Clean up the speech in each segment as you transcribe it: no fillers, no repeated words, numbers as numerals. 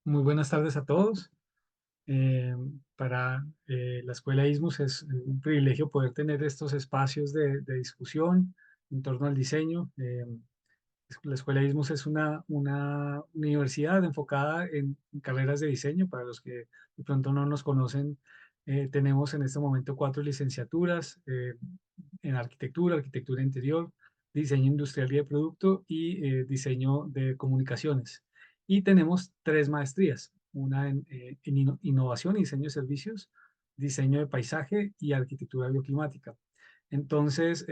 Muy buenas tardes a todos. Eh, para la Escuela ISMUS es un privilegio poder tener estos espacios de discusión en torno al diseño. La Escuela ISMUS es una universidad enfocada en carreras de diseño. Para los que de pronto no nos conocen, tenemos en este momento cuatro licenciaturas en arquitectura, arquitectura interior, diseño industrial y de producto y diseño de comunicaciones. Y tenemos tres maestrías, una en innovación y diseño de servicios, diseño de paisaje y arquitectura bioclimática. Entonces,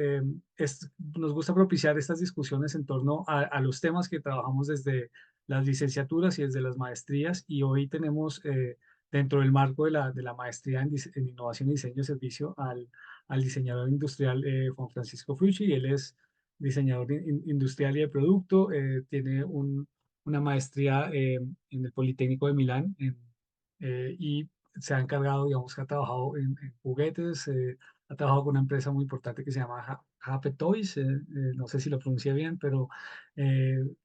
nos gusta propiciar estas discusiones en torno a los temas que trabajamos desde las licenciaturas y desde las maestrías. Y hoy tenemos dentro del marco de la maestría en innovación y diseño de servicio al diseñador industrial Juan Francisco Frucci. Él es diseñador industrial y de producto. Tiene una maestría en el Politécnico de Milán y se ha encargado, digamos, que ha trabajado en juguetes. Ha trabajado con una empresa muy importante que se llama Happy Toys. No sé si lo pronuncié bien, pero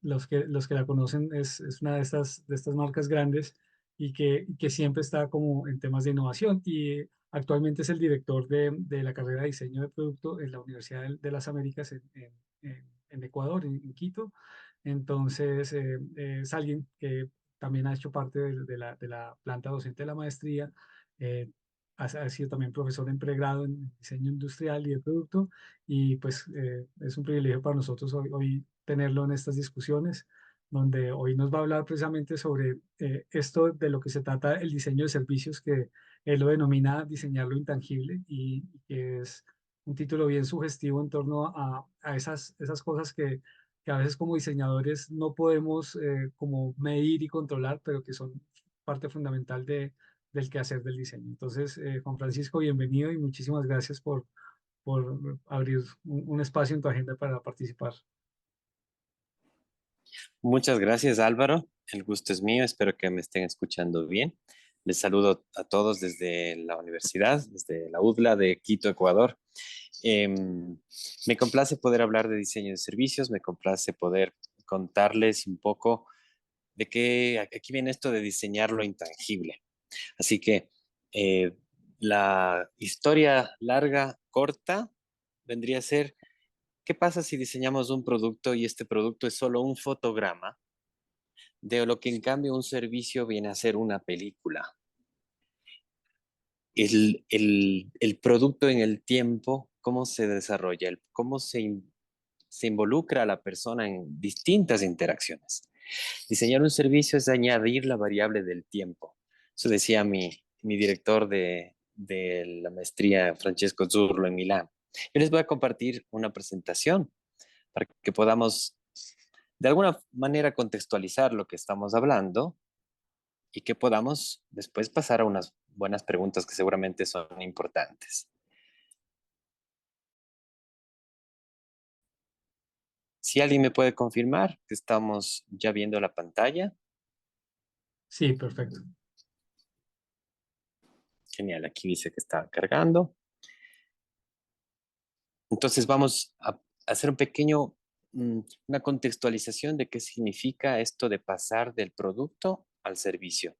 los que la conocen es una de estas marcas grandes y que siempre está como en temas de innovación. Y actualmente es el director de la carrera de diseño de producto en la Universidad de las Américas en Ecuador, en Quito. Entonces, es alguien que también ha hecho parte de la planta docente de la maestría. eh, ha sido también profesor en pregrado en diseño industrial y de producto, y pues es un privilegio para nosotros hoy tenerlo en estas discusiones, donde hoy nos va a hablar precisamente sobre esto de lo que se trata el diseño de servicios, que él lo denomina diseñar lo intangible, y que es un título bien sugestivo en torno a esas cosas que a veces como diseñadores no podemos como medir y controlar, pero que son parte fundamental del quehacer del diseño. Entonces, Juan Francisco, bienvenido y muchísimas gracias por abrir un espacio en tu agenda para participar. Muchas gracias, Álvaro. El gusto es mío. Espero que me estén escuchando bien. Les saludo a todos desde la universidad, desde la UDLA de Quito, Ecuador. Me complace poder hablar de diseño de servicios, me complace poder contarles un poco de qué aquí viene esto de diseñar lo intangible. Así que eh, la historia larga, corta, vendría a ser, ¿qué pasa si diseñamos un producto y este producto es solo un fotograma de lo que en cambio un servicio viene a ser una película? El producto en el tiempo, cómo se desarrolla, cómo se involucra a la persona en distintas interacciones. Diseñar un servicio es añadir la variable del tiempo. Eso decía mi director de la maestría, Francesco Zurlo, en Milán. Yo les voy a compartir una presentación para que podamos de alguna manera contextualizar lo que estamos hablando y que podamos después pasar a unas buenas preguntas que seguramente son importantes. Si alguien me puede confirmar que estamos ya viendo la pantalla, Sí, perfecto. genial, aquí dice que está cargando. Entonces vamos a hacer un pequeño, una contextualización de qué significa esto de pasar del producto al servicio,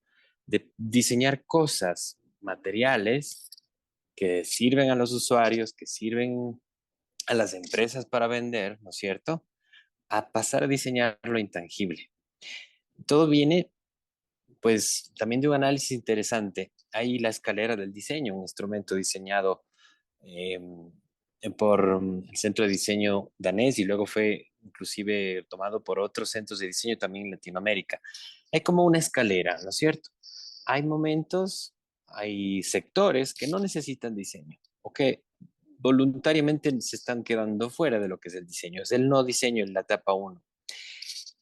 de diseñar cosas materiales que sirven a los usuarios, que sirven a las empresas para vender, ¿no es cierto? A pasar a diseñar lo intangible. Todo viene, pues, también de un análisis interesante. Hay la escalera del diseño, un instrumento diseñado eh, por el Centro de Diseño danés y luego fue inclusive tomado por otros centros de diseño también en Latinoamérica. Hay como una escalera, ¿no es cierto? Hay momentos, hay sectores que no necesitan diseño o que voluntariamente se están quedando fuera de lo que es el diseño. Es el no diseño en la etapa uno.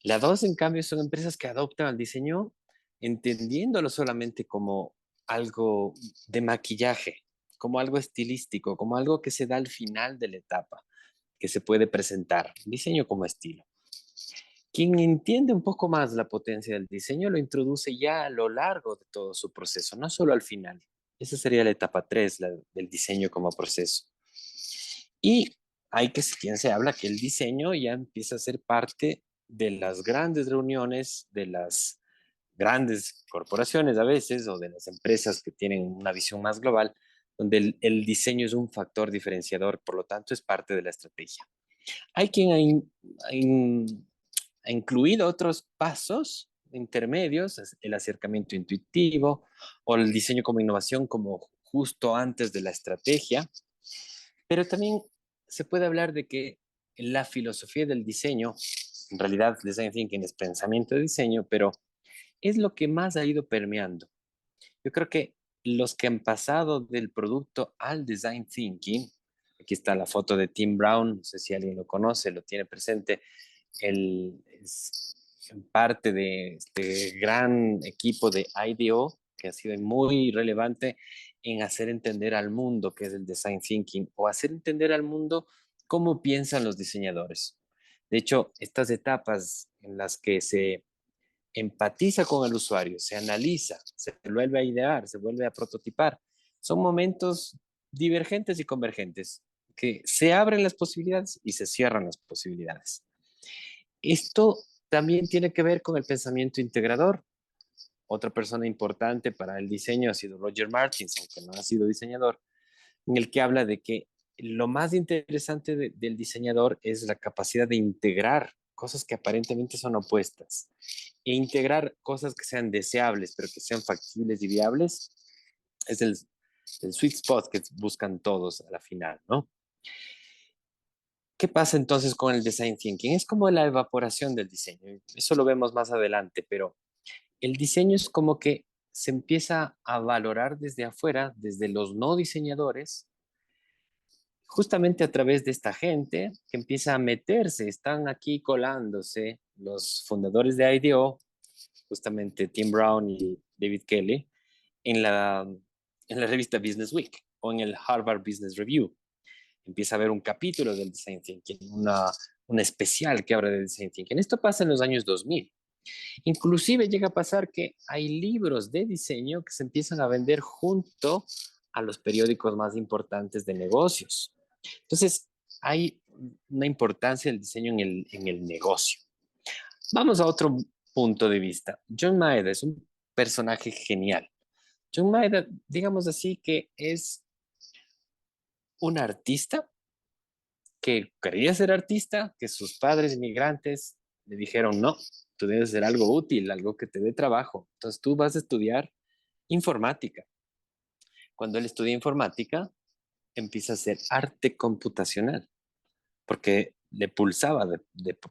La 2, en cambio, son empresas que adoptan el diseño entendiéndolo solamente como algo de maquillaje, como algo estilístico, como algo que se da al final de la etapa, que se puede presentar, diseño como estilo. Quien entiende un poco más la potencia del diseño lo introduce ya a lo largo de todo su proceso, no solo al final. Esa sería la etapa 3, la del diseño como proceso. Y hay que, quien se habla que el diseño ya empieza a ser parte de las grandes reuniones, grandes corporaciones a veces o de las empresas que tienen una visión más global, donde el diseño es un factor diferenciador, por lo tanto es parte de la estrategia. Hay quien ha incluido otros pasos intermedios, el acercamiento intuitivo o el diseño como innovación como justo antes de la estrategia, pero también se puede hablar de que la filosofía del diseño, en realidad design thinking es pensamiento de diseño, pero es lo que más ha ido permeando. Yo creo que los que han pasado del producto al design thinking, aquí está la foto de Tim Brown, no sé si alguien lo conoce, lo tiene presente, él es parte de este gran equipo de IDEO, que ha sido muy relevante en hacer entender al mundo qué es el design thinking o hacer entender al mundo cómo piensan los diseñadores. De hecho, estas etapas en las que se empatiza con el usuario, se analiza, se vuelve a idear, se vuelve a prototipar. Son momentos divergentes y convergentes, que se abren las posibilidades y se cierran las posibilidades. Esto también tiene que ver con el pensamiento integrador. Otra persona importante para el diseño ha sido Roger Martins, aunque no ha sido diseñador, en el que habla de que lo más interesante del diseñador es la capacidad de integrar cosas que aparentemente son opuestas e integrar cosas que sean deseables, pero que sean factibles y viables, es el sweet spot que buscan todos a la final, ¿no? ¿Qué pasa entonces con el design thinking? Es como la evaporación del diseño. Eso lo vemos más adelante, pero el diseño es como que se empieza a valorar desde afuera, desde los no diseñadores, justamente a través de esta gente que empieza a meterse, están aquí colándose los fundadores de IDEO, justamente Tim Brown y David Kelly, en la revista Business Week o en el Harvard Business Review. Empieza a haber un capítulo del Design Thinking, una especial que habla de Design Thinking. Esto pasa en los años 2000. Inclusive llega a pasar que hay libros de diseño que se empiezan a vender junto a los periódicos más importantes de negocios. Entonces, hay una importancia del diseño en el negocio. Vamos a otro punto de vista. John Maeda es un personaje genial. John Maeda, digamos así, que es un artista que quería ser artista, que sus padres inmigrantes le dijeron, no, tú debes hacer algo útil, algo que te dé trabajo. Entonces tú vas a estudiar informática. Cuando él estudia informática, empieza a hacer arte computacional, porque le pulsaba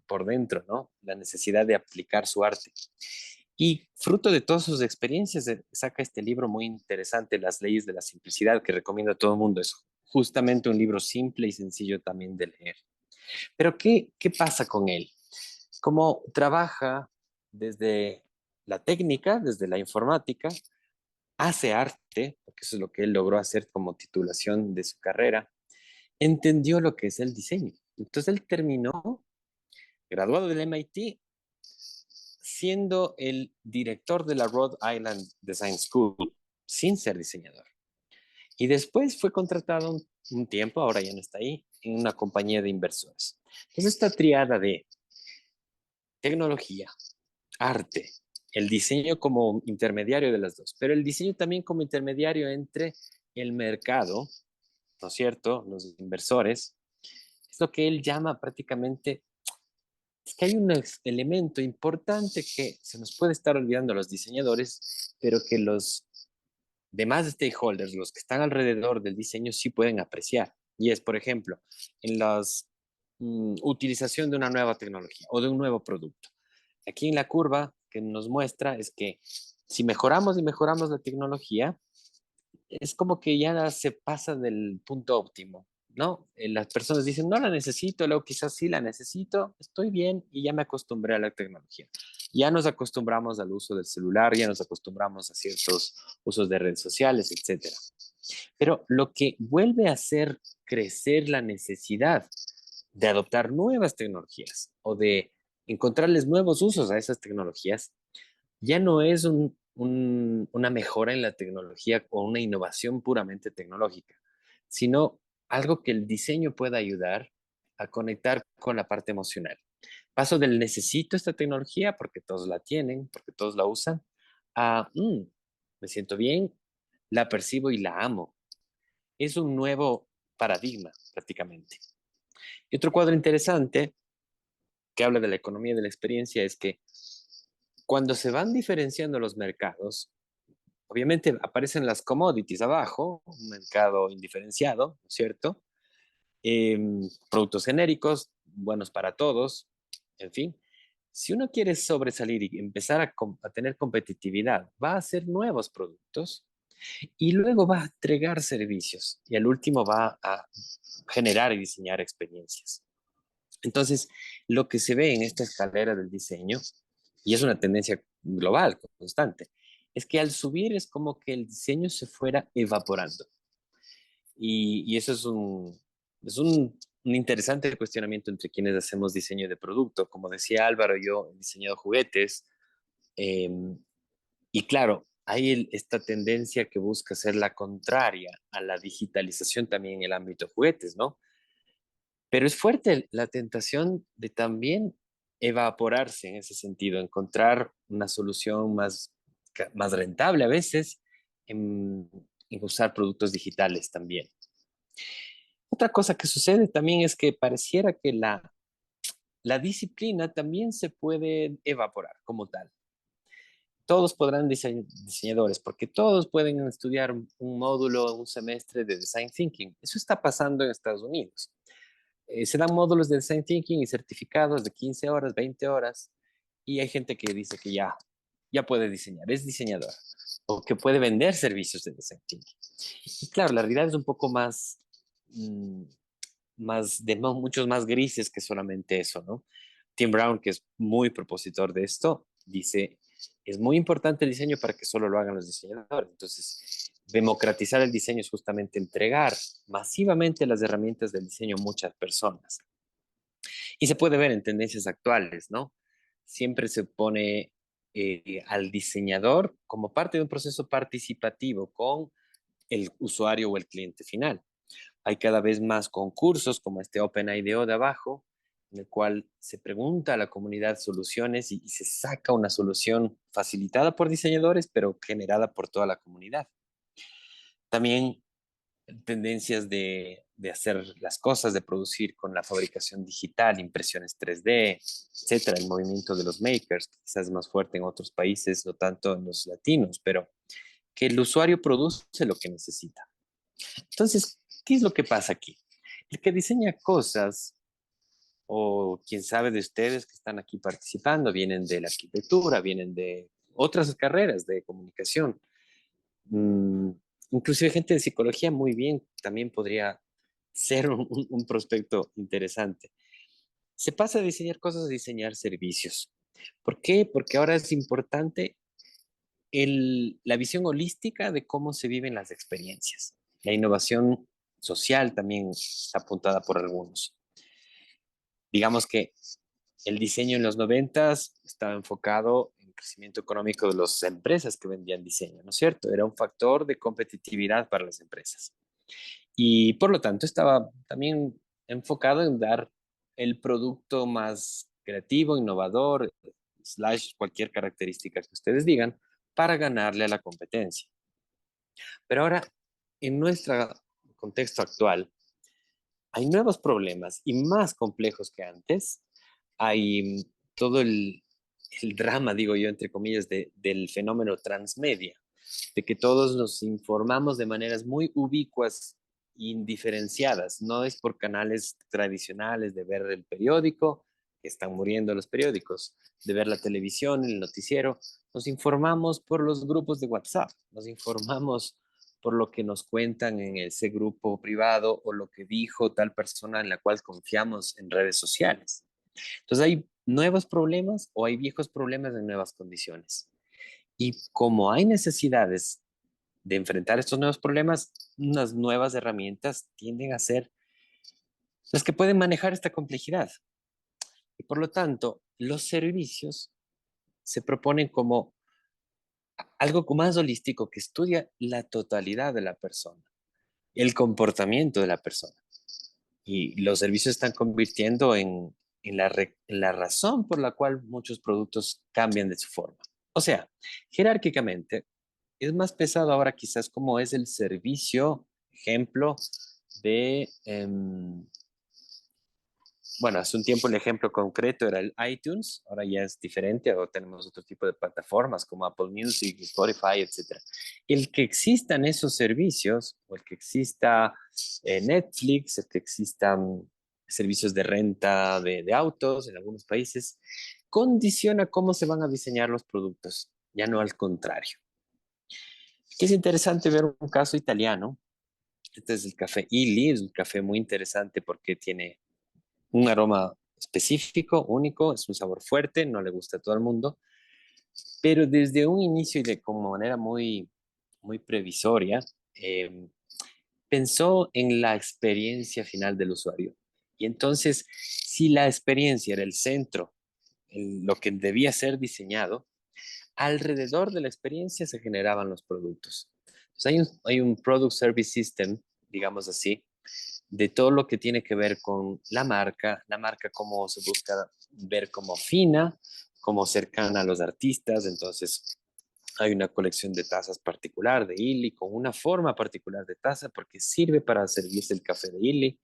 por dentro, ¿no? La necesidad de aplicar su arte. Y fruto de todas sus experiencias, saca este libro muy interesante, Las leyes de la simplicidad, que recomiendo a todo el mundo. Es justamente un libro simple y sencillo también de leer. Pero ¿qué pasa con él? Como trabaja desde la técnica, desde la informática, hace arte, porque eso es lo que él logró hacer como titulación de su carrera, entendió lo que es el diseño. Entonces él terminó, graduado del MIT, siendo el director de la Rhode Island Design School, sin ser diseñador. Y después fue contratado un tiempo, ahora ya no está ahí, en una compañía de inversores. Entonces esta triada de tecnología, arte, el diseño como intermediario de las dos, pero el diseño también como intermediario entre el mercado, ¿no es cierto?, los inversores, es lo que él llama prácticamente, es que hay un elemento importante que se nos puede estar olvidando a los diseñadores, pero que los demás stakeholders, los que están alrededor del diseño, sí pueden apreciar. Y es, por ejemplo, en la utilización de una nueva tecnología o de un nuevo producto. Aquí en la curva que nos muestra es que si mejoramos y mejoramos la tecnología, es como que ya se pasa del punto óptimo, ¿no? Las personas dicen, no la necesito, luego quizás sí la necesito, estoy bien y ya me acostumbré a la tecnología. Ya nos acostumbramos al uso del celular, ya nos acostumbramos a ciertos usos de redes sociales, etcétera. Pero lo que vuelve a hacer crecer la necesidad de adoptar nuevas tecnologías o de encontrarles nuevos usos a esas tecnologías ya no es una mejora en la tecnología o una innovación puramente tecnológica, sino algo que el diseño pueda ayudar a conectar con la parte emocional. Paso del necesito esta tecnología porque todos la tienen, porque todos la usan, a, me siento bien, la percibo y la amo. Es un nuevo paradigma prácticamente. Y otro cuadro interesante que habla de la economía de la experiencia es que cuando se van diferenciando los mercados, obviamente aparecen las commodities abajo, un mercado indiferenciado, ¿no es cierto? Productos genéricos, buenos para todos, en fin. Si uno quiere sobresalir y empezar a tener competitividad, va a hacer nuevos productos y luego va a entregar servicios y al último va a generar y diseñar experiencias. Entonces, lo que se ve en esta escalera del diseño, y es una tendencia global, constante, es que al subir es como que el diseño se fuera evaporando. Y eso es un interesante cuestionamiento entre quienes hacemos diseño de producto. Como decía Álvaro, yo he diseñado juguetes, eh, y claro, hay esta tendencia que busca ser la contraria a la digitalización también en el ámbito de juguetes, ¿no? Pero es fuerte la tentación de también evaporarse en ese sentido, encontrar una solución más rentable a veces en usar productos digitales también. Otra cosa que sucede también es que pareciera que la disciplina también se puede evaporar como tal. Todos podrán diseñadores, porque todos pueden estudiar un módulo, un semestre de Design Thinking. Eso está pasando en Estados Unidos. Se dan módulos de Design Thinking y certificados de 15 horas, 20 horas, y hay gente que dice que ya puede diseñar, es diseñador, o que puede vender servicios de Design Thinking. Y claro, la realidad es un poco mm, muchos más grises que solamente eso, ¿no? Tim Brown, que es muy propositor de esto, dice, es muy importante el diseño para que solo lo hagan los diseñadores. Entonces, democratizar el diseño es justamente entregar masivamente las herramientas del diseño a muchas personas. Y se puede ver en tendencias actuales, ¿no? Siempre se pone al diseñador como parte de un proceso participativo con el usuario o el cliente final. Hay cada vez más concursos como este OpenIDO de abajo, en el cual se pregunta a la comunidad soluciones y se saca una solución facilitada por diseñadores, pero generada por toda la comunidad. También tendencias de hacer las cosas, de producir con la fabricación digital, impresiones 3D, etcétera, el movimiento de los makers, que quizás es más fuerte en otros países, no tanto en los latinos, pero que el usuario produce lo que necesita. Entonces, ¿qué es lo que pasa aquí? El que diseña cosas, o quién sabe de ustedes que están aquí participando, vienen de la arquitectura, vienen de otras carreras de comunicación, mm, inclusive gente de psicología muy bien, también podría ser un prospecto interesante. Se pasa de diseñar cosas a diseñar servicios. ¿Por qué? Porque ahora es importante la visión holística de cómo se viven las experiencias. La innovación social también está apuntada por algunos. Digamos que el diseño en los noventas estaba enfocado en el crecimiento económico de las empresas que vendían diseño, ¿no es cierto? Era un factor de competitividad para las empresas. Y por lo tanto estaba también enfocado en dar el producto más creativo, innovador, slash cualquier característica que ustedes digan, para ganarle a la competencia. Pero ahora, en nuestro contexto actual, hay nuevos problemas y más complejos que antes. Hay todo el drama, digo yo, entre comillas, del fenómeno transmedia, de que todos nos informamos de maneras muy ubicuas, indiferenciadas. No es por canales tradicionales de ver el periódico, que están muriendo los periódicos, de ver la televisión, el noticiero. Nos informamos por los grupos de WhatsApp, nos informamos por lo que nos cuentan en ese grupo privado o lo que dijo tal persona en la cual confiamos en redes sociales. Entonces hay nuevos problemas o hay viejos problemas en nuevas condiciones. Y como hay necesidades de enfrentar estos nuevos problemas, unas nuevas herramientas tienden a ser las que pueden manejar esta complejidad. Y por lo tanto, los servicios se proponen como algo más holístico que estudia la totalidad de la persona, el comportamiento de la persona. Y los servicios se están convirtiendo en la razón por la cual muchos productos cambian de su forma. O sea, jerárquicamente, es más pesado ahora quizás como es el servicio, ejemplo, de, bueno, hace un tiempo el ejemplo concreto era el iTunes, ahora ya es diferente, ahora tenemos otro tipo de plataformas como Apple Music, Spotify, etcétera. El que existan esos servicios, o el que exista Netflix, el que existan servicios de renta de autos en algunos países, condiciona cómo se van a diseñar los productos, ya no al contrario. Que es interesante ver un caso italiano. Este es el café Illy, es un café muy interesante porque tiene un aroma específico, único, es un sabor fuerte, no le gusta a todo el mundo, pero desde un inicio y de como manera muy previsoria, eh, pensó en la experiencia final del usuario. Y entonces, si la experiencia era el centro, lo que debía ser diseñado, alrededor de la experiencia se generaban los productos. Entonces, hay un Product Service System, digamos así, de todo lo que tiene que ver con la marca cómo se busca ver como fina, como cercana a los artistas, entonces hay una colección de tazas particular de Illy con una forma particular de taza porque sirve para servirse el café de Illy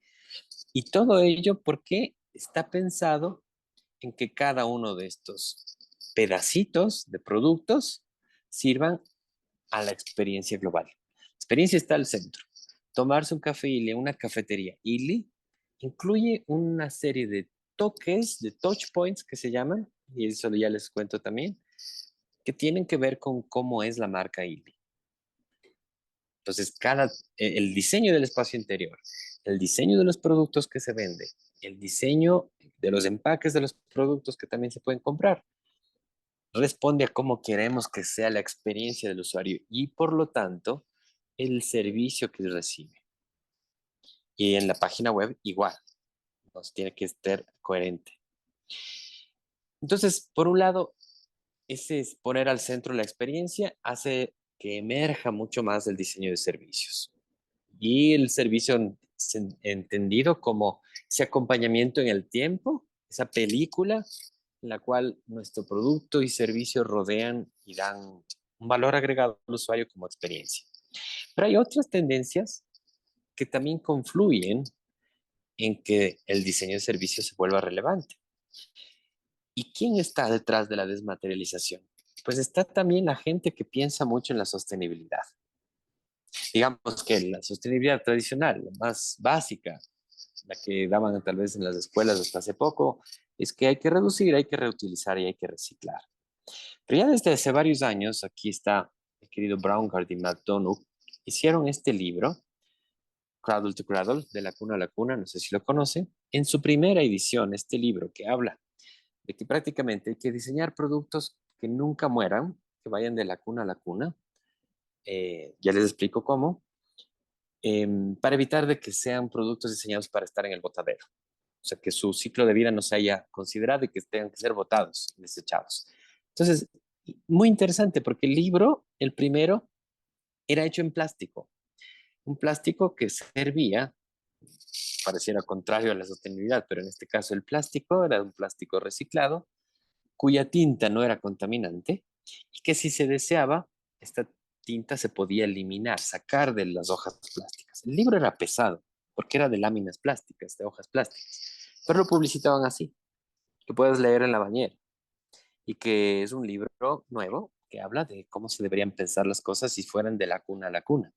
y todo ello porque está pensado en que cada uno de estos pedacitos de productos sirvan a la experiencia global. La experiencia está al centro. Tomarse un café Illy en una cafetería Illy incluye una serie de toques, de touch points que se llaman, y eso ya les cuento también, que tienen que ver con cómo es la marca Illy. Entonces, el diseño del espacio interior, el diseño de los productos que se venden, el diseño de los empaques de los productos que también se pueden comprar, responde a cómo queremos que sea la experiencia del usuario y por lo tanto el servicio que recibe. Y en la página web igual, entonces tiene que estar coherente. Entonces, por un lado, ese es poner al centro la experiencia hace que emerja mucho más el diseño de servicios. Y el servicio entendido como ese acompañamiento en el tiempo, esa película en la cual nuestro producto y servicio rodean y dan un valor agregado al usuario como experiencia. Pero hay otras tendencias que también confluyen en que el diseño de servicio se vuelva relevante. ¿Y quién está detrás de la desmaterialización? Pues está también la gente que piensa mucho en la sostenibilidad. Digamos que la sostenibilidad tradicional, la más básica, la que daban tal vez en las escuelas hasta hace poco, es que hay que reducir, hay que reutilizar y hay que reciclar. Pero ya desde hace varios años, aquí está el querido Braungart y McDonough, hicieron este libro, Cradle to Cradle, de la cuna a la cuna, no sé si lo conoce. En su primera edición, este libro que habla de que prácticamente hay que diseñar productos que nunca mueran, que vayan de la cuna a la cuna. Ya les explico cómo, para evitar de que sean productos diseñados para estar en el botadero. O sea, que su ciclo de vida no se haya considerado y que tengan que ser botados, desechados. Entonces, muy interesante porque el libro, el primero, era hecho en plástico. Un plástico que servía, pareciera contrario a la sostenibilidad, pero en este caso el plástico era un plástico reciclado, cuya tinta no era contaminante y que si se deseaba, esta tinta se podía eliminar, sacar de las hojas plásticas. El libro era pesado porque era de láminas plásticas, de hojas plásticas, pero lo publicitaban así, que puedes leer en la bañera y que es un libro nuevo que habla de cómo se deberían pensar las cosas si fueran de la cuna a la cuna.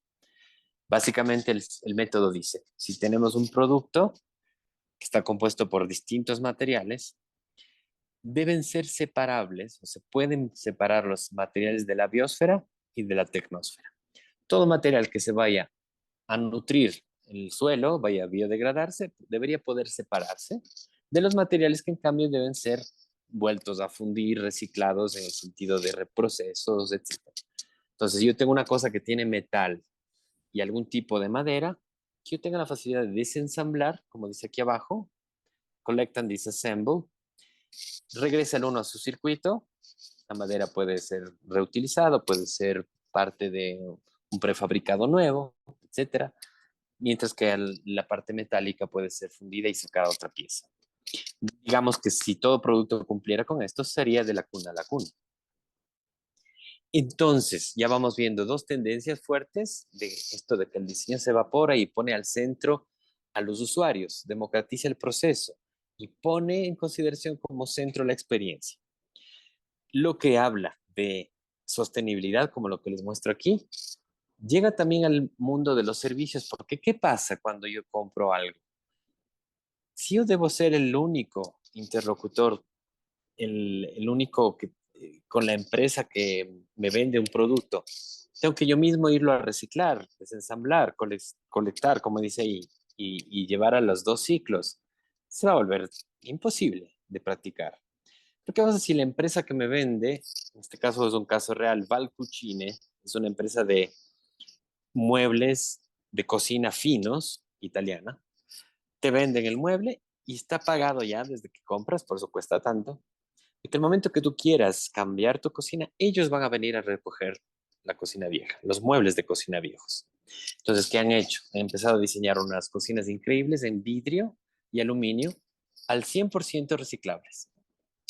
Básicamente el método dice, si tenemos un producto que está compuesto por distintos materiales, deben ser separables o se pueden separar los materiales de la biosfera y de la tecnosfera. Todo material que se vaya a nutrir el suelo, vaya a biodegradarse, debería poder separarse de los materiales que en cambio deben ser vueltos a fundir, reciclados en el sentido de reprocesos, etc. Entonces, yo tengo una cosa que tiene metal y algún tipo de madera, que yo tenga la facilidad de desensamblar, como dice aquí abajo, collect and disassemble, regresa el uno a su circuito, la madera puede ser reutilizada, puede ser parte de un prefabricado nuevo, etcétera, mientras que la parte metálica puede ser fundida y sacada otra pieza. Digamos que si todo producto cumpliera con esto, sería de la cuna a la cuna. Entonces, ya vamos viendo dos tendencias fuertes de esto de que el diseño se evapora y pone al centro a los usuarios, democratiza el proceso y pone en consideración como centro la experiencia. Lo que habla de sostenibilidad, como lo que les muestro aquí, llega también al mundo de los servicios, porque ¿qué pasa cuando yo compro algo? Si yo debo ser el único interlocutor, el único que, con la empresa que me vende un producto, tengo que yo mismo irlo a reciclar, desensamblar, colectar, como dice ahí, y llevar a los dos ciclos. Se va a volver imposible de practicar. ¿Pero qué pasa si la empresa que me vende, en este caso es un caso real, Valcucine, es una empresa de muebles de cocina finos, italiana, te venden el mueble y está pagado ya desde que compras, por eso cuesta tanto. Y que el momento que tú quieras cambiar tu cocina, ellos van a venir a recoger la cocina vieja, los muebles de cocina viejos. Entonces, ¿qué han hecho? Han empezado a diseñar unas cocinas increíbles en vidrio y aluminio al 100% reciclables,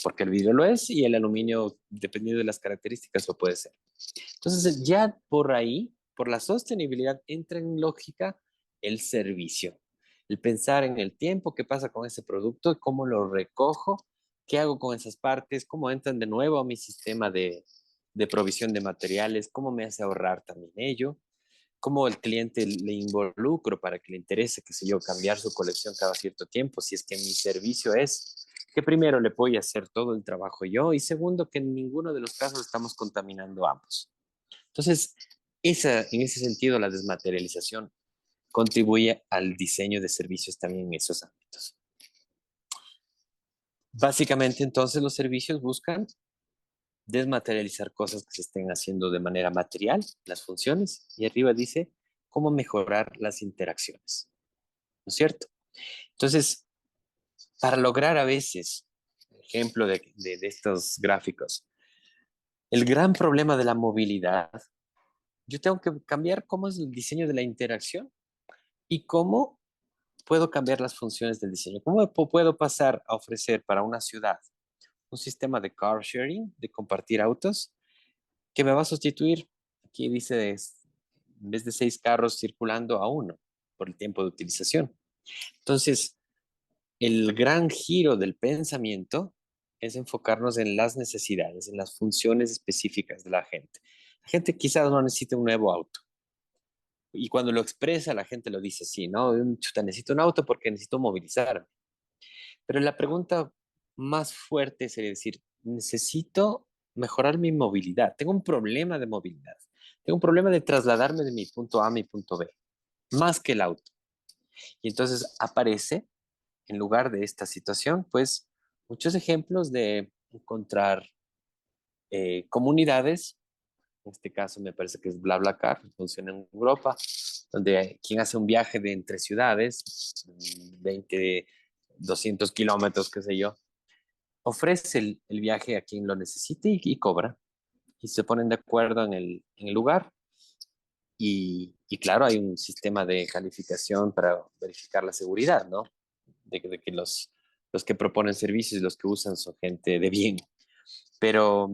porque el vidrio lo es y el aluminio, dependiendo de las características, lo puede ser. Entonces, ya por ahí, por la sostenibilidad, entra en lógica el servicio. El pensar en el tiempo, qué pasa con ese producto, cómo lo recojo, qué hago con esas partes, cómo entran de nuevo a mi sistema de provisión de materiales, cómo me hace ahorrar también ello, cómo el cliente le involucro para que le interese, qué sé yo, cambiar su colección cada cierto tiempo, si es que mi servicio es que primero le voy a hacer todo el trabajo yo y segundo que en ninguno de los casos estamos contaminando ambos. Entonces, en ese sentido, la desmaterialización contribuye al diseño de servicios también en esos ámbitos. Básicamente, entonces, los servicios buscan desmaterializar cosas que se estén haciendo de manera material, las funciones, y arriba dice cómo mejorar las interacciones, ¿no es cierto? Entonces, para lograr a veces, ejemplo de estos gráficos, el gran problema de la movilidad, yo tengo que cambiar cómo es el diseño de la interacción y cómo puedo cambiar las funciones del diseño. ¿Cómo puedo pasar a ofrecer para una ciudad un sistema de car sharing, de compartir autos, que me va a sustituir? Aquí dice, en vez de 6 carros circulando a uno por el tiempo de utilización. Entonces, el gran giro del pensamiento es enfocarnos en las necesidades, en las funciones específicas de la gente. La gente quizás no necesite un nuevo auto. Y cuando lo expresa, la gente lo dice así, ¿no? Chuta, necesito un auto porque necesito movilizarme. Pero la pregunta más fuerte sería decir, necesito mejorar mi movilidad. Tengo un problema de movilidad. Tengo un problema de trasladarme de mi punto A a mi punto B, más que el auto. Y entonces aparece, en lugar de esta situación, pues muchos ejemplos de encontrar comunidades. En este caso me parece que es BlaBlaCar, funciona en Europa, donde quien hace un viaje de entre ciudades, 20, 200 kilómetros, qué sé yo, ofrece el viaje a quien lo necesite y cobra. Y se ponen de acuerdo en el lugar. Y claro, hay un sistema de calificación para verificar la seguridad, ¿no? De que los que proponen servicios y los que usan son gente de bien. Pero,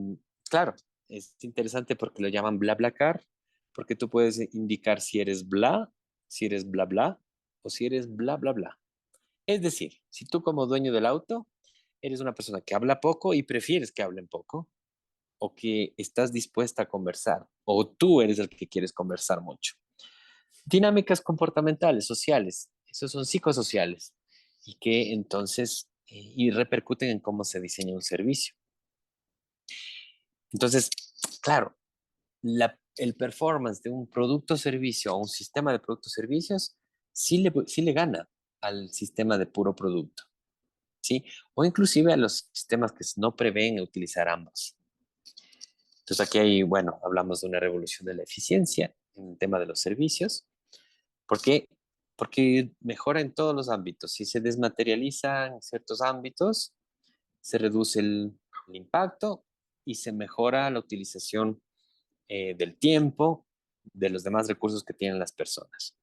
claro, es interesante porque lo llaman BlaBlaCar, porque tú puedes indicar si eres bla, si eres bla bla o si eres bla bla bla. Es decir, si tú como dueño del auto eres una persona que habla poco y prefieres que hablen poco, o que estás dispuesta a conversar, o tú eres el que quieres conversar mucho. Dinámicas comportamentales, sociales, esos son psicosociales y que entonces y repercuten en cómo se diseña un servicio. Entonces, claro, el performance de un producto o servicio o un sistema de productos o servicios sí le gana al sistema de puro producto, ¿sí? O inclusive a los sistemas que no prevén utilizar ambos. Entonces aquí hay, bueno, hablamos de una revolución de la eficiencia en el tema de los servicios. ¿Por qué? Porque mejora en todos los ámbitos. Si se desmaterializa en ciertos ámbitos, se reduce el impacto y se mejora la utilización del tiempo, de los demás recursos que tienen las personas.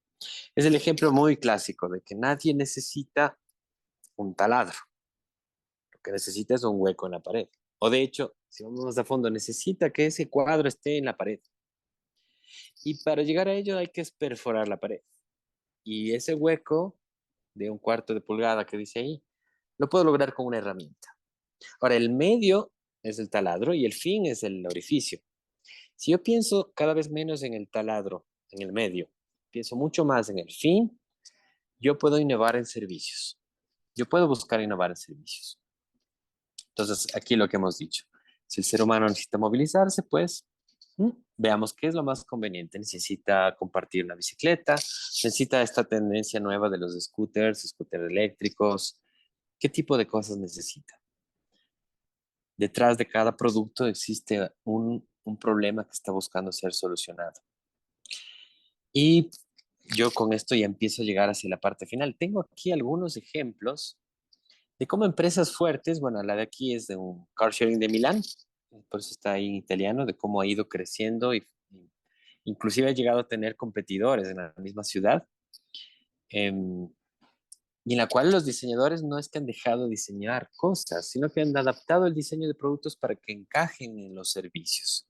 Es el ejemplo muy clásico de que nadie necesita un taladro. Lo que necesita es un hueco en la pared. O de hecho, Si vamos más a fondo, necesita que ese cuadro esté en la pared. Y para llegar a ello hay que perforar la pared. Y ese hueco de 1/4 de pulgada que dice ahí, lo puedo lograr con una herramienta. Ahora, el medio es el taladro y el fin es el orificio. Si yo pienso cada vez menos en el taladro, en el medio, pienso mucho más en el fin, yo puedo innovar en servicios. Yo puedo buscar innovar en servicios. Entonces, aquí lo que hemos dicho. Si el ser humano necesita movilizarse, pues veamos qué es lo más conveniente. Necesita compartir una bicicleta, necesita esta tendencia nueva de los scooters eléctricos. ¿Qué tipo de cosas necesita? Detrás de cada producto existe un problema que está buscando ser solucionado. Y yo con esto ya empiezo a llegar hacia la parte final. Tengo aquí algunos ejemplos de cómo empresas fuertes, bueno, la de aquí es de un car sharing de Milán, por eso está ahí en italiano, de cómo ha ido creciendo y inclusive ha llegado a tener competidores en la misma ciudad, em, y en la cual los diseñadores no es que han dejado de diseñar cosas, sino que han adaptado el diseño de productos para que encajen en los servicios.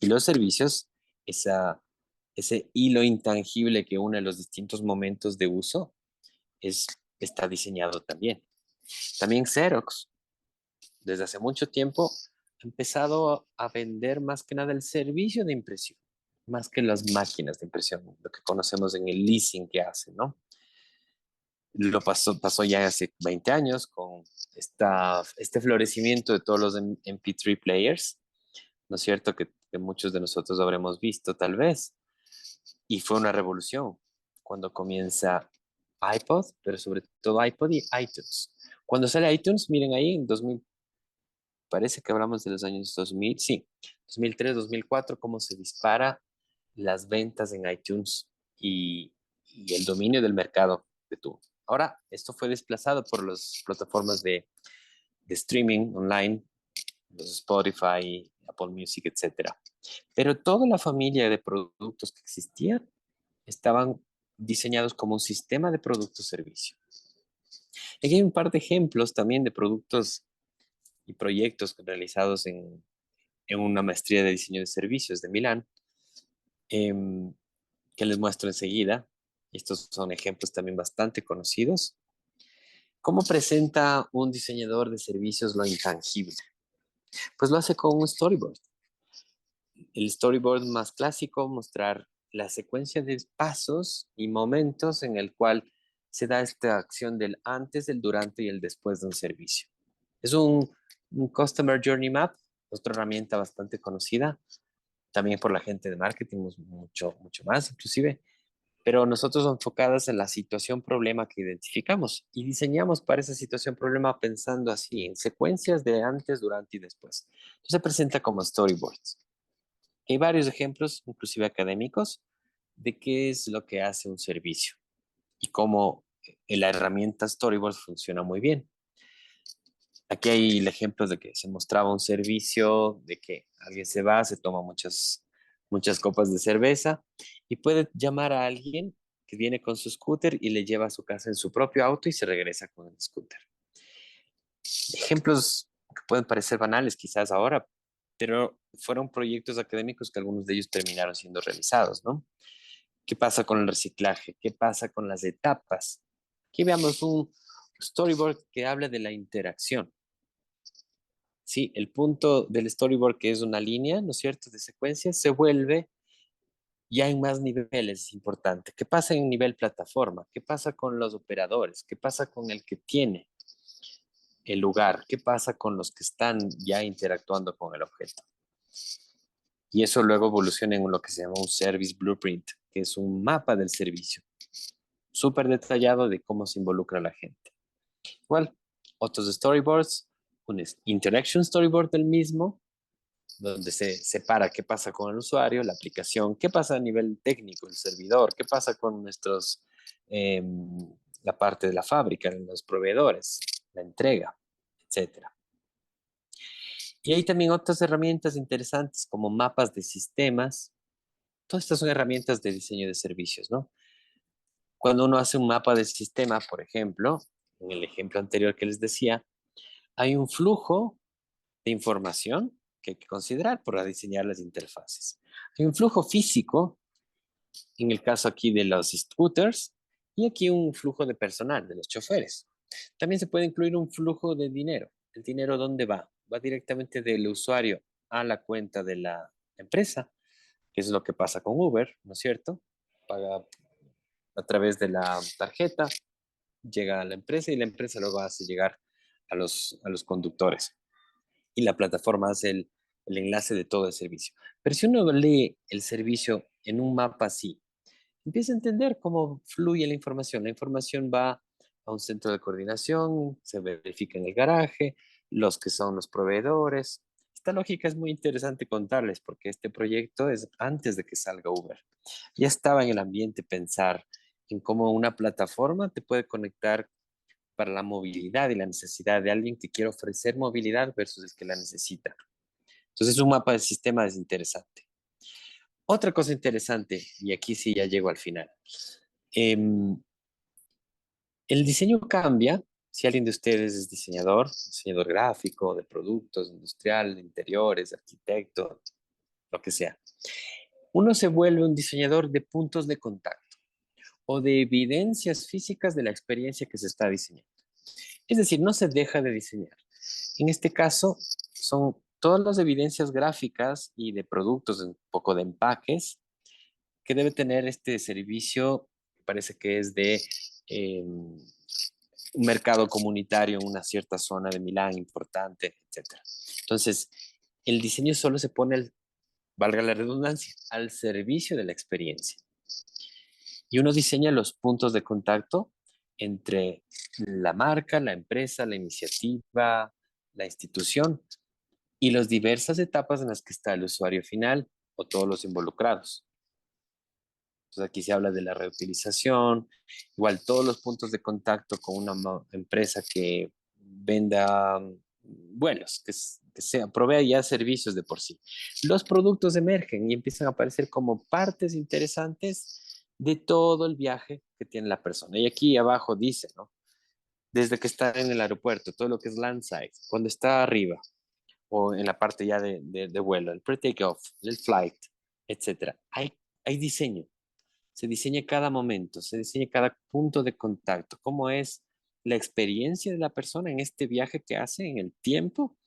Y los servicios, ese hilo intangible que une los distintos momentos de uso, está diseñado también. También Xerox, desde hace mucho tiempo, ha empezado a vender más que nada el servicio de impresión, más que las máquinas de impresión, lo que conocemos en el leasing que hacen, ¿no? Lo pasó ya hace 20 años con este florecimiento de todos los MP3 players, ¿no es cierto? Que muchos de nosotros habremos visto tal vez. Y fue una revolución cuando comienza iPod, pero sobre todo iPod y iTunes. Cuando sale iTunes, miren ahí en 2000, parece que hablamos de los años 2000, sí, 2003, 2004, cómo se dispara las ventas en iTunes y el dominio del mercado que tuvo. Ahora, esto fue desplazado por las plataformas de streaming online, los Spotify, Apple Music, etcétera. Pero toda la familia de productos que existían estaban diseñados como un sistema de producto-servicio. Aquí hay un par de ejemplos también de productos y proyectos realizados en una maestría de diseño de servicios de Milán, em, que les muestro enseguida. Estos son ejemplos también bastante conocidos. ¿Cómo presenta un diseñador de servicios lo intangible? Pues lo hace con un storyboard. El storyboard más clásico, mostrar la secuencia de pasos y momentos en el cual se da esta acción del antes, el durante y el después de un servicio. Es un Customer Journey Map, otra herramienta bastante conocida, también por la gente de marketing, mucho, mucho más inclusive, pero nosotros enfocadas en la situación problema que identificamos y diseñamos para esa situación problema pensando así, en secuencias de antes, durante y después. Entonces se presenta como storyboards. Hay varios ejemplos, inclusive académicos, de qué es lo que hace un servicio y cómo la herramienta Storyboard funciona muy bien. Aquí hay el ejemplo de que se mostraba un servicio, de que alguien se va, se toma muchas copas de cerveza y puede llamar a alguien que viene con su scooter y le lleva a su casa en su propio auto y se regresa con el scooter. Ejemplos que pueden parecer banales quizás ahora, pero fueron proyectos académicos que algunos de ellos terminaron siendo realizados, ¿no? ¿Qué pasa con el reciclaje? ¿Qué pasa con las etapas? Aquí veamos un storyboard que habla de la interacción. Sí, el punto del storyboard, que es una línea, ¿no es cierto?, de secuencia, se vuelve ya en más niveles, es importante. ¿Qué pasa en nivel plataforma? ¿Qué pasa con los operadores? ¿Qué pasa con el que tiene el lugar? ¿Qué pasa con los que están ya interactuando con el objeto? Y eso luego evoluciona en lo que se llama un Service Blueprint, que es un mapa del servicio, súper detallado de cómo se involucra la gente. Igual, otros storyboards, un interaction storyboard del mismo, donde se separa qué pasa con el usuario, la aplicación, qué pasa a nivel técnico, el servidor, qué pasa con eh, la parte de la fábrica, los proveedores, la entrega, etcétera. Y hay también otras herramientas interesantes como mapas de sistemas. Todas estas son herramientas de diseño de servicios, ¿no? Cuando uno hace un mapa de sistema, por ejemplo, en el ejemplo anterior que les decía, hay un flujo de información que hay que considerar para diseñar las interfaces. Hay un flujo físico, en el caso aquí de los scooters, y aquí un flujo de personal, de los choferes. También se puede incluir un flujo de dinero. ¿El dinero dónde va? Va directamente del usuario a la cuenta de la empresa, que es lo que pasa con Uber, ¿no es cierto? Paga a través de la tarjeta, llega a la empresa y la empresa luego hace llegar a los conductores. Y la plataforma hace el enlace de todo el servicio. Pero si uno lee el servicio en un mapa así, empieza a entender cómo fluye la información. La información va a un centro de coordinación, se verifica en el garaje, los que son los proveedores. Esta lógica es muy interesante contarles porque este proyecto es antes de que salga Uber. Ya estaba en el ambiente pensar en cómo una plataforma te puede conectar para la movilidad y la necesidad de alguien que quiere ofrecer movilidad versus el que la necesita. Entonces, un mapa del sistema es interesante. Otra cosa interesante, y aquí sí ya llego al final. em, el diseño cambia si alguien de ustedes es diseñador gráfico, de productos, industrial, de interiores, arquitecto, lo que sea. Uno se vuelve un diseñador de puntos de contacto o de evidencias físicas de la experiencia que se está diseñando. Es decir, no se deja de diseñar. En este caso, son todas las evidencias gráficas y de productos, un poco de empaques, que debe tener este servicio, parece que es de un mercado comunitario en una cierta zona de Milán importante, etcétera. Entonces, el diseño solo se pone, valga la redundancia, al servicio de la experiencia. Y uno diseña los puntos de contacto entre la marca, la empresa, la iniciativa, la institución y las diversas etapas en las que está el usuario final o todos los involucrados. Entonces aquí se habla de la reutilización, igual todos los puntos de contacto con una empresa que venda vuelos, que sea, provea ya servicios de por sí. Los productos emergen y empiezan a aparecer como partes interesantes de todo el viaje que tiene la persona. Y aquí abajo dice, ¿no? Desde que está en el aeropuerto, todo lo que es landside, cuando está arriba o en la parte ya de vuelo, el pre-takeoff, el flight, etcétera. Hay diseño, se diseña cada momento, se diseña cada punto de contacto, cómo es la experiencia de la persona en este viaje que hace en el tiempo,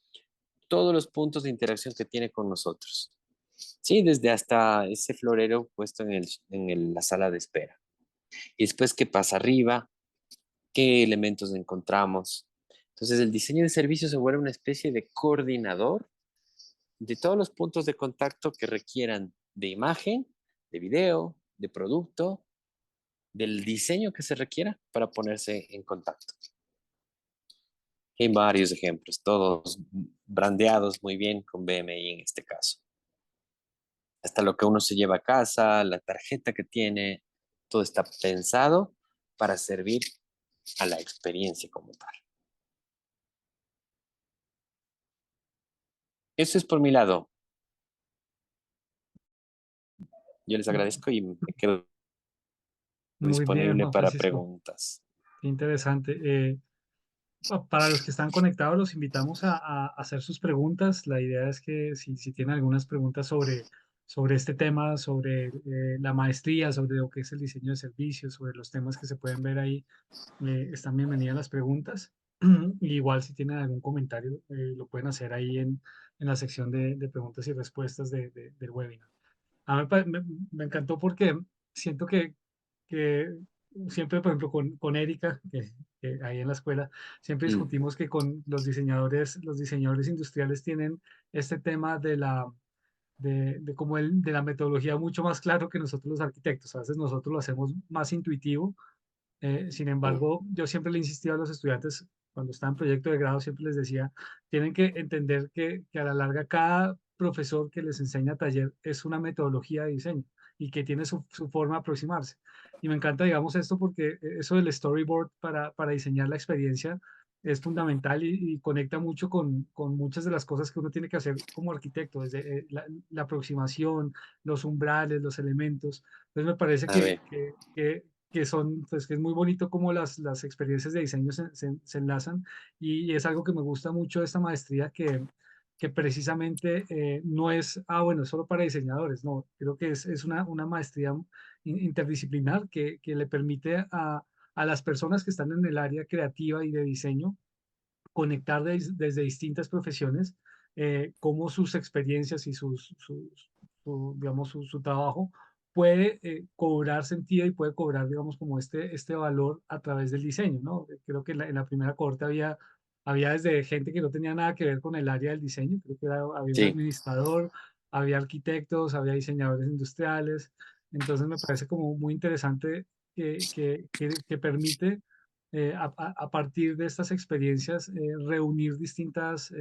todos los puntos de interacción que tiene con nosotros. Sí, desde hasta ese florero puesto la sala de espera. Y después, ¿qué pasa arriba? ¿Qué elementos encontramos? Entonces, el diseño de servicio se vuelve una especie de coordinador de todos los puntos de contacto que requieran de imagen, de video, de producto, del diseño que se requiera para ponerse en contacto. Hay varios ejemplos, todos brandeados muy bien con BMI en este caso. Hasta lo que uno se lleva a casa, la tarjeta que tiene, todo está pensado para servir a la experiencia como tal. Eso es por mi lado. Yo les agradezco y me quedo Muy bien, disponible Juan para Francisco. preguntas. Qué interesante. Para los que están conectados, los invitamos a hacer sus preguntas. La idea es que si tienen algunas preguntas sobre este tema, sobre la maestría, sobre lo que es el diseño de servicios, sobre los temas que se pueden ver ahí, están bienvenidas las preguntas. Y igual si tienen algún comentario, lo pueden hacer ahí en la sección de preguntas y respuestas del webinar. A mí me encantó porque siento que siempre, por ejemplo, con Erika, que ahí en la escuela, siempre Mm, discutimos que con los diseñadores industriales tienen este tema de como de la metodología mucho más claro que nosotros los arquitectos. A veces nosotros lo hacemos más intuitivo. Sin mm, embargo, yo siempre le insistía a los estudiantes, cuando estaba en proyecto de grado, siempre les decía, tienen que entender que a la larga cada profesor que les enseña taller es una metodología de diseño y que tiene su forma de aproximarse. Y me encanta, digamos, esto porque eso del storyboard para diseñar la experiencia es fundamental y conecta mucho con muchas de las cosas que uno tiene que hacer como arquitecto, desde la aproximación, los umbrales, los elementos. Entonces me parece a ver, que son, pues que es muy bonito cómo las experiencias de diseño se enlazan y es algo que me gusta mucho de esta maestría que precisamente no es, ah, bueno, es solo para diseñadores, no, creo que es una maestría interdisciplinar que le permite a las personas que están en el área creativa y de diseño conectar desde distintas profesiones, cómo sus experiencias y digamos, su trabajo puede cobrar sentido y puede cobrar, digamos, como este valor a través del diseño, ¿no? Creo que en la primera cohorte había desde gente que no tenía nada que ver con el área del diseño, creo que había un Sí. administrador, había arquitectos, había diseñadores industriales, entonces me parece como muy interesante que permite a partir de estas experiencias, reunir distintas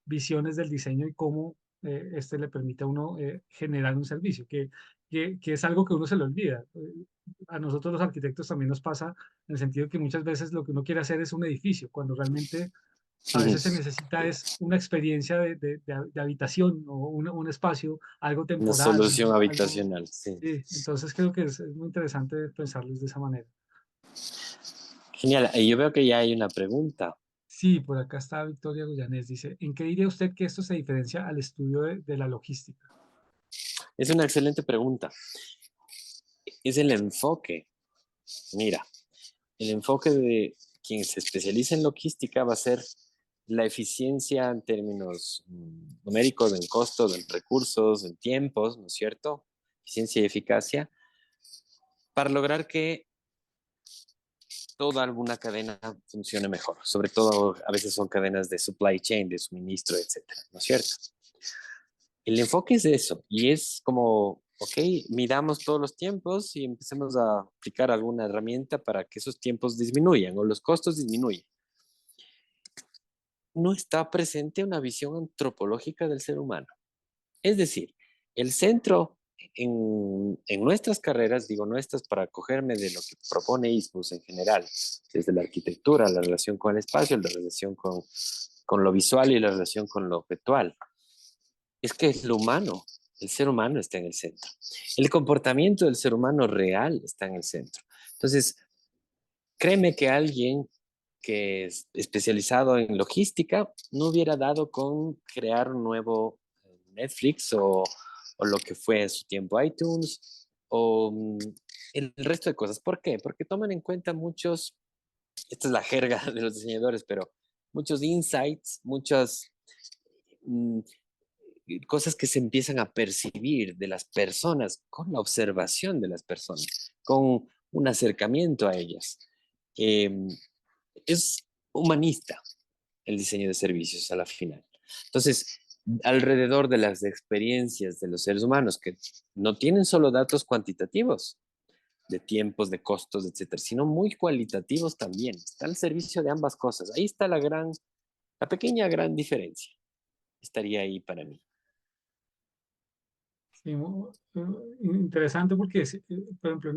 visiones del diseño y cómo este le permite a uno generar un servicio, que es algo que uno se le olvida. A nosotros los arquitectos también nos pasa en el sentido que muchas veces lo que uno quiere hacer es un edificio, cuando realmente a veces se necesita es una experiencia de habitación o un espacio, algo Una temporal, solución algo. habitacional, sí. Sí, entonces creo que es muy interesante pensarlos de esa manera. Genial. Y yo veo que ya hay una pregunta. Sí, por acá está Victoria Goyanés. Dice, ¿en qué diría usted que esto se diferencia al estudio de la logística? Es una excelente pregunta. Es el enfoque. Mira, el enfoque de quien se especializa en logística va a ser la eficiencia en términos numéricos, en costos, en recursos, en tiempos, ¿no es cierto? Eficiencia y eficacia, para lograr que toda alguna cadena funcione mejor. Sobre todo, a veces son cadenas de supply chain, de suministro, etcétera, ¿no es cierto? El enfoque es eso, y es como, ok, midamos todos los tiempos y empecemos a aplicar alguna herramienta para que esos tiempos disminuyan o los costos disminuyan. No está presente una visión antropológica del ser humano. Es decir, el centro en nuestras carreras, digo nuestras para acogerme de lo que propone ISMUS en general, desde la arquitectura, la relación con el espacio, la relación con lo visual y la relación con lo objetual, es que es lo humano, el ser humano está en el centro. El comportamiento del ser humano real está en el centro. Entonces, créeme que alguien que es especializado en logística no hubiera dado con crear un nuevo Netflix o lo que fue en su tiempo iTunes o el resto de cosas. ¿Por qué? Porque toman en cuenta muchos, esta es la jerga de los diseñadores, pero muchos insights, muchas mm, cosas que se empiezan a percibir de las personas con la observación de las personas, con un acercamiento a ellas. Eh, es humanista el diseño de servicios a la final. Entonces, alrededor de las experiencias de los seres humanos que no tienen solo datos cuantitativos de tiempos, de costos, etcétera, sino muy cualitativos también. Está al servicio de ambas cosas. Ahí está la pequeña gran diferencia. Estaría ahí para mí. Sí, interesante porque, por ejemplo,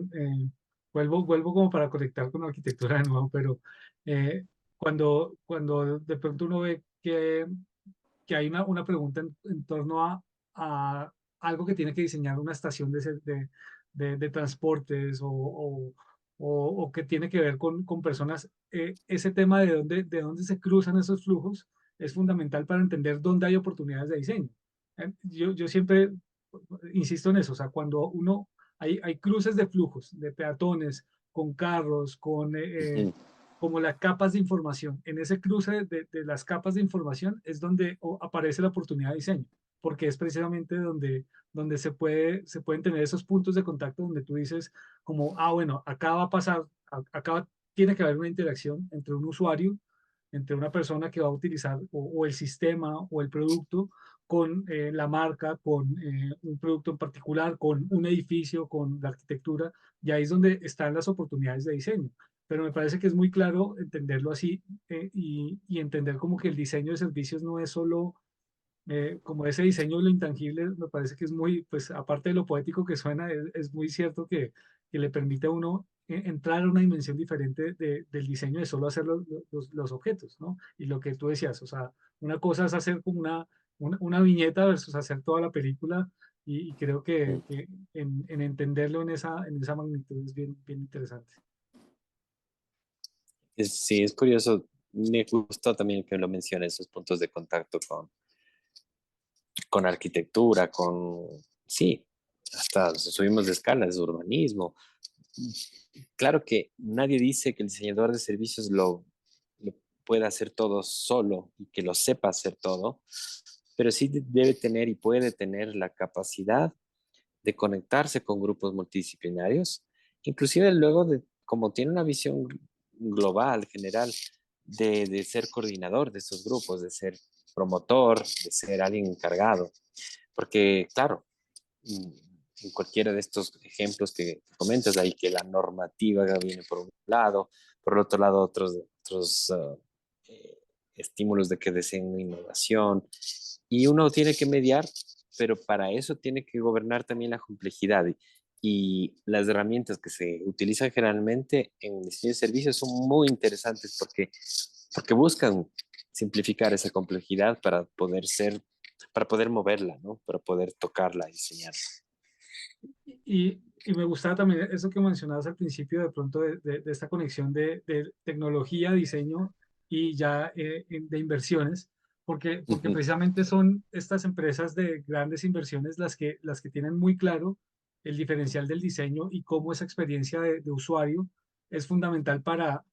vuelvo como para conectar con la arquitectura de nuevo, pero eh, cuando de pronto uno ve que hay una pregunta en torno a algo que tiene que diseñar una estación de transportes o que tiene que ver con personas, ese tema de dónde se cruzan esos flujos es fundamental para entender dónde hay oportunidades de diseño. Yo siempre insisto en eso, o sea, cuando hay cruces de flujos, de peatones, con carros, Ujú. como las capas de información. En ese cruce de las capas de información es donde aparece la oportunidad de diseño, porque es precisamente donde se pueden tener esos puntos de contacto donde tú dices como, ah, bueno, acá va a pasar, acá tiene que haber una interacción entre un usuario, entre una persona que va a utilizar o el sistema o el producto con la marca, con un producto en particular, con un edificio, con la arquitectura, y ahí es donde están las oportunidades de diseño. Pero me parece que es muy claro entenderlo así y entender como que el diseño de servicios no es solo como ese diseño de lo intangible, me parece que es muy, pues aparte de lo poético que suena, es muy cierto que le permite a uno entrar a una dimensión diferente del diseño de solo hacer los objetos, ¿no? Y lo que tú decías, o sea, una cosa es hacer como una viñeta versus hacer toda la película y creo que en entenderlo en esa magnitud es bien interesante. Sí, es curioso. Me gustó también que lo menciones, esos puntos de contacto con arquitectura, sí, hasta subimos de escalas, urbanismo. Claro que nadie dice que el diseñador de servicios lo pueda hacer todo solo y que lo sepa hacer todo, pero sí debe tener y puede tener la capacidad de conectarse con grupos multidisciplinarios, inclusive luego de, como tiene una visión global, general, de ser coordinador de esos grupos, de ser promotor, de ser alguien encargado. Porque, claro, en cualquiera de estos ejemplos que comentas, ahí que la normativa viene por un lado, por el otro lado otros eh, estímulos de que deseen innovación, y uno tiene que mediar, pero para eso tiene que gobernar también la complejidad. Y las herramientas que se utilizan generalmente en diseño de servicios son muy interesantes porque buscan simplificar esa complejidad para poder moverla, ¿no? Para poder tocarla, diseñarla. Y me gustaba también eso que mencionabas al principio, de pronto, de esta conexión de tecnología, diseño y ya de inversiones, porque Ujú. precisamente son estas empresas de grandes inversiones las que tienen muy claro el diferencial del diseño y cómo esa experiencia de usuario es fundamental para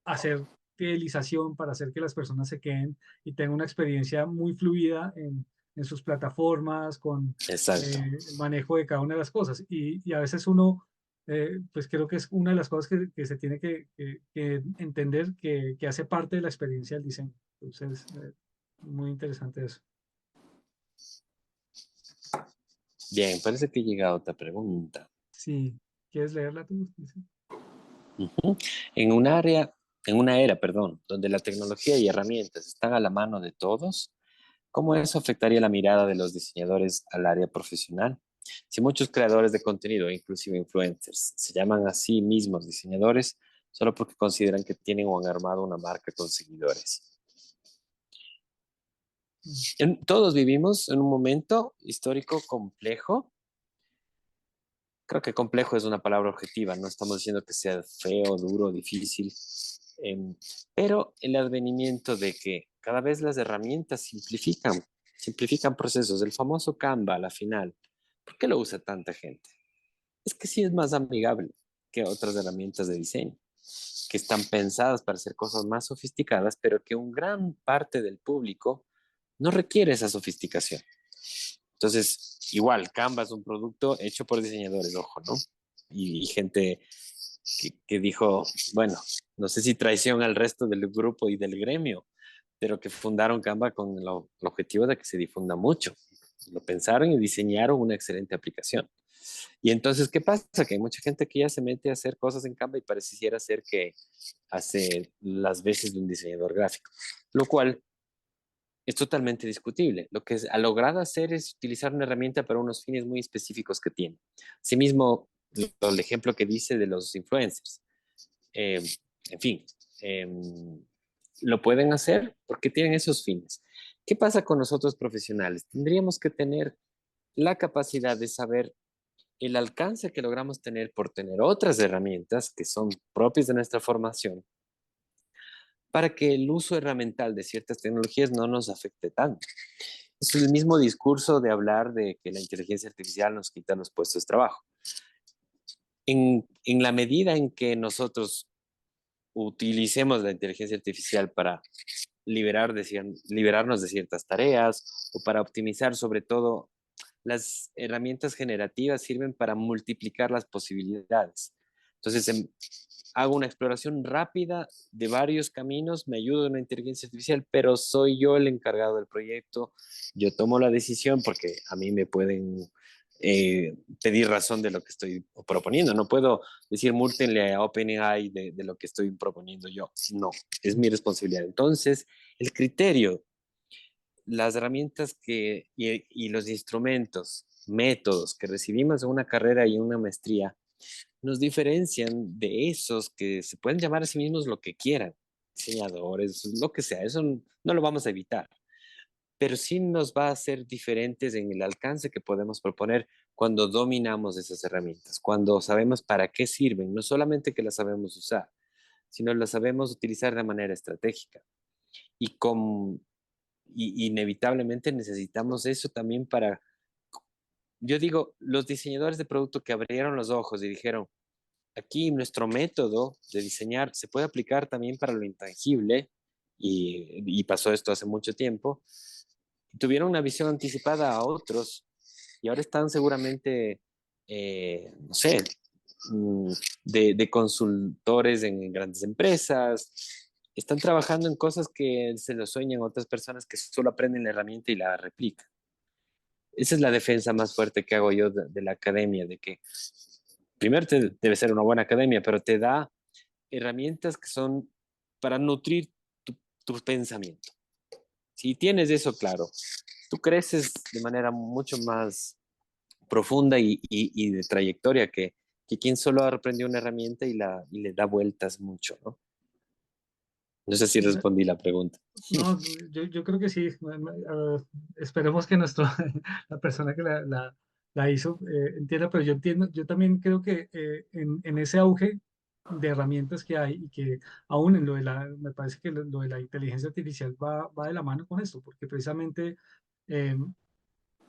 hacer fidelización, para hacer que las personas se queden y tengan una experiencia muy fluida en sus plataformas, con Exacto. el manejo de cada una de las cosas. Y a veces uno, pues creo que es una de las cosas que se tiene que entender que hace parte de la experiencia del diseño. Entonces, muy interesante eso. Bien, parece que llega otra pregunta. Sí, ¿quieres leerla tú? Sí. Ujú. En un área, en una era, perdón, donde la tecnología y herramientas están a la mano de todos, ¿cómo eso afectaría la mirada de los diseñadores al área profesional? Si muchos creadores de contenido, inclusive influencers, se llaman a sí mismos diseñadores solo porque consideran que tienen o han armado una marca con seguidores. Mm. Todos vivimos en un momento histórico complejo. Creo que complejo es una palabra objetiva, no estamos diciendo que sea feo, duro, difícil, em, pero el advenimiento de que cada vez las herramientas simplifican procesos. El famoso Canva a la final, ¿por qué lo usa tanta gente? Es que sí es más amigable que otras herramientas de diseño, que están pensadas para hacer cosas más sofisticadas, pero que un gran parte del público no requiere esa sofisticación. Entonces, igual, Canva es un producto hecho por diseñadores, ojo, ¿no? Y gente que dijo, bueno, no sé si traición al resto del grupo y del gremio, pero que fundaron Canva con el objetivo de que se difunda mucho. Lo pensaron y diseñaron una excelente aplicación. Y entonces, ¿qué pasa? Que hay mucha gente que ya se mete a hacer cosas en Canva y pareciera ser que hace las veces de un diseñador gráfico, lo cual es totalmente discutible. Lo que ha logrado hacer es utilizar una herramienta para unos fines muy específicos que tiene. Asimismo, el ejemplo que dice de los influencers. Eh, en fin, eh, lo pueden hacer porque tienen esos fines. ¿Qué pasa con nosotros profesionales? Tendríamos que tener la capacidad de saber el alcance que logramos tener por tener otras herramientas que son propias de nuestra formación para que el uso herramental de ciertas tecnologías no nos afecte tanto. Es el mismo discurso de hablar de que la inteligencia artificial nos quita los puestos de trabajo. En la medida en que nosotros utilicemos la inteligencia artificial para liberarnos de ciertas tareas o para optimizar sobre todo, las herramientas generativas sirven para multiplicar las posibilidades. Entonces, hago una exploración rápida de varios caminos, me ayuda una inteligencia artificial, pero soy yo el encargado del proyecto, yo tomo la decisión porque a mí me pueden pedir razón de lo que estoy proponiendo. No puedo decir múltenle a OpenAI de lo que estoy proponiendo yo. No, es mi responsabilidad. Entonces, el criterio, las herramientas y los instrumentos, métodos que recibimos en una carrera y en una maestría nos diferencian de esos que se pueden llamar a sí mismos lo que quieran, diseñadores, lo que sea, eso no lo vamos a evitar, pero sí nos va a hacer diferentes en el alcance que podemos proponer cuando dominamos esas herramientas, cuando sabemos para qué sirven, no solamente que las sabemos usar, sino las sabemos utilizar de manera estratégica y con y inevitablemente necesitamos eso también para, yo digo, los diseñadores de producto que abrieron los ojos y dijeron, aquí nuestro método de diseñar se puede aplicar también para lo intangible y pasó esto hace mucho tiempo. Tuvieron una visión anticipada a otros y ahora están seguramente, no sé, de consultores en grandes empresas, están trabajando en cosas que se lo sueñan otras personas que solo aprenden la herramienta y la replican. Esa es la defensa más fuerte que hago yo de la academia, de que primero debe ser una buena academia, pero te da herramientas que son para nutrir tu pensamiento. Si tienes eso claro, tú creces de manera mucho más profunda y de trayectoria que quien solo aprendió una herramienta y le da vueltas mucho, ¿no? No sé si respondí la pregunta. No, yo creo que sí. Esperemos que la persona que la hizo entienda, pero yo entiendo, yo también creo que en ese auge de herramientas que hay y que aún en me parece que lo de la inteligencia artificial va de la mano con esto, porque precisamente eh,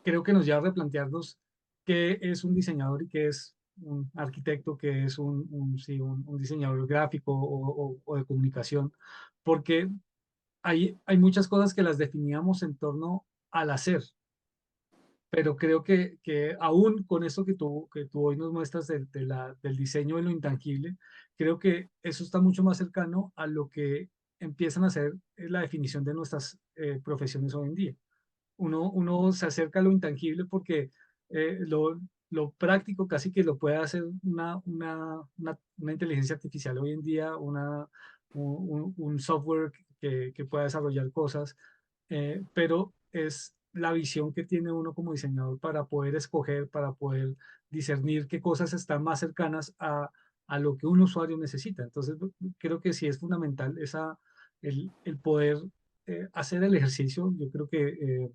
creo que nos lleva a replantearnos qué es un diseñador y qué es un arquitecto, qué es sí, un diseñador gráfico o de comunicación, porque hay muchas cosas que las definíamos en torno al hacer, pero creo que aún con esto que tú hoy nos muestras del diseño de lo intangible, creo que eso está mucho más cercano a lo que empiezan a ser la definición de nuestras profesiones hoy en día. Uno se acerca a lo intangible porque eh, lo, lo práctico casi que lo puede hacer una inteligencia artificial hoy en día, un software que pueda desarrollar cosas, pero es la visión que tiene uno como diseñador para poder escoger, para poder discernir qué cosas están más cercanas a lo que un usuario necesita. Entonces, creo que sí es fundamental el poder hacer el ejercicio. Yo creo que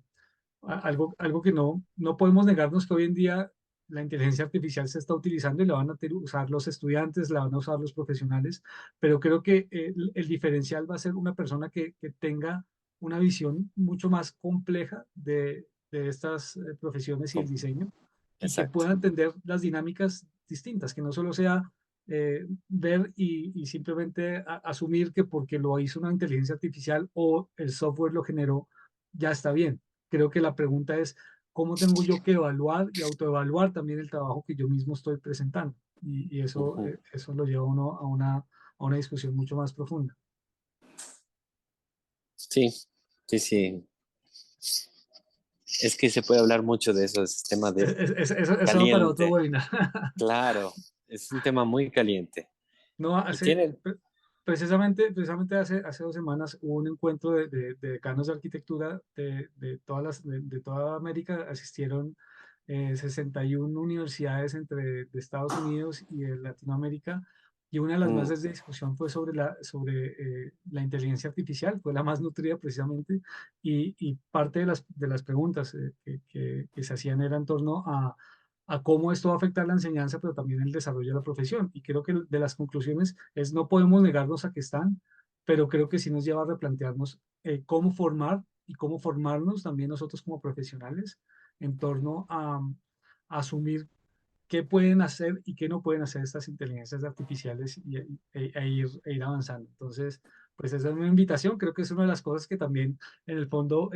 algo que no podemos negarnos que hoy en día la inteligencia artificial se está utilizando y la van a usar los estudiantes, la van a usar los profesionales, pero creo que el diferencial va a ser una persona que tenga una visión mucho más compleja de estas profesiones y el diseño y que Exacto. pueda entender las dinámicas distintas, que no solo sea ver y simplemente asumir que porque lo hizo una inteligencia artificial o el software lo generó, ya está bien. Creo que la pregunta es, ¿cómo tengo yo que evaluar y autoevaluar también el trabajo que yo mismo estoy presentando? Y eso, Ujú. eso lo lleva a uno a una discusión mucho más profunda. Sí, sí, sí. Es que se puede hablar mucho de eso, es tema de Eso va para otro caliente. webinar. Claro, es un tema muy caliente. No, Y tiene, precisamente hace 2 semanas hubo un encuentro de decanos de arquitectura de toda América. Asistieron 61 universidades de Estados Unidos y de Latinoamérica. Y una de las mm, bases de discusión fue sobre la inteligencia artificial, fue la más nutrida precisamente. Y parte de las preguntas que se hacían era en torno a cómo esto va a afectar la enseñanza, pero también el desarrollo de la profesión. Y creo que de las conclusiones es no podemos negarnos a que están, pero creo que sí nos lleva a replantearnos cómo formar y cómo formarnos también nosotros como profesionales en torno a asumir qué pueden hacer y qué no pueden hacer estas inteligencias artificiales e ir avanzando. Entonces, pues esa es una invitación. Creo que es una de las cosas que también, en el fondo,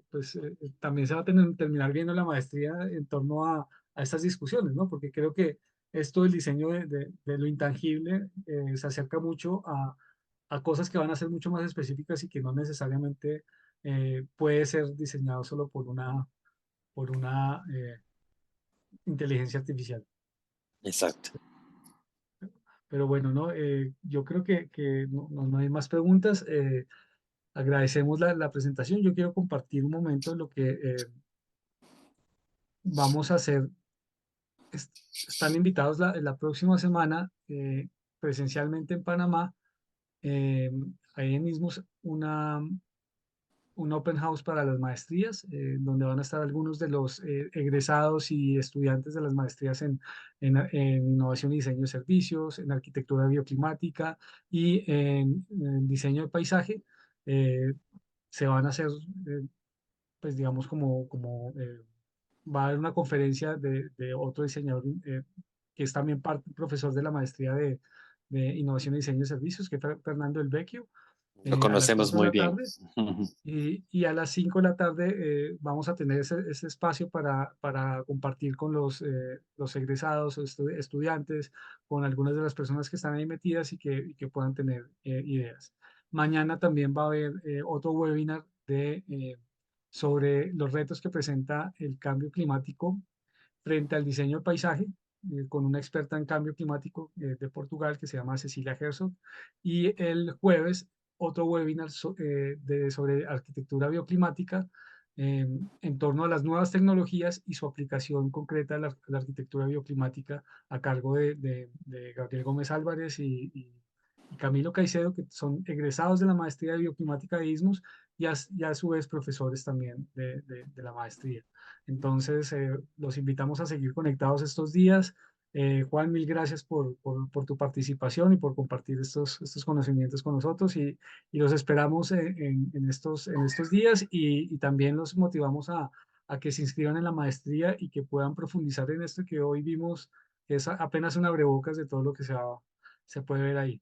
pues también se va a terminar viendo la maestría en torno a estas discusiones, ¿no? Porque creo que esto del diseño de lo intangible se acerca mucho a cosas que van a ser mucho más específicas y que no necesariamente puede ser diseñado solo por una inteligencia artificial. exacto. Pero bueno, ¿no? Yo creo que no hay más preguntas. Agradecemos la presentación. Yo quiero compartir un momento de lo que vamos a hacer. Est- Están invitados la próxima semana presencialmente en Panamá. eh, Ahí mismo un open house para las maestrías, donde van a estar algunos de los egresados y estudiantes de las maestrías en innovación y diseño de servicios, en arquitectura bioclimática y en diseño de paisaje. Eh, Se van a hacer pues digamos va a haber una conferencia de otro diseñador que es también profesor de la maestría de Innovación y Diseño de Servicios, que es Fernando El Vecchio, Lo a las conocemos 4 de muy la bien. tarde. Y a las 5 de la tarde vamos a tener ese espacio para compartir con los egresados, estudiantes, con algunas de las personas que están ahí metidas y que puedan tener ideas. Mañana también va a haber otro webinar sobre los retos que presenta el cambio climático frente al diseño del paisaje, con una experta en cambio climático de Portugal que se llama Cecilia Herzog. Y el jueves, otro webinar sobre arquitectura bioclimática en torno a las nuevas tecnologías y su aplicación concreta a la arquitectura bioclimática a cargo de Gabriel Gómez Álvarez y Camilo Caicedo, que son egresados de la maestría de bioclimática de ISMUS y a su vez profesores también de la maestría. Entonces, los invitamos a seguir conectados estos días. Juan, mil gracias por tu participación y por compartir estos conocimientos con nosotros y los esperamos en estos días y también los motivamos a que se inscriban en la maestría y que puedan profundizar en esto que hoy vimos, que es apenas un abrebocas de todo lo que se puede ver ahí.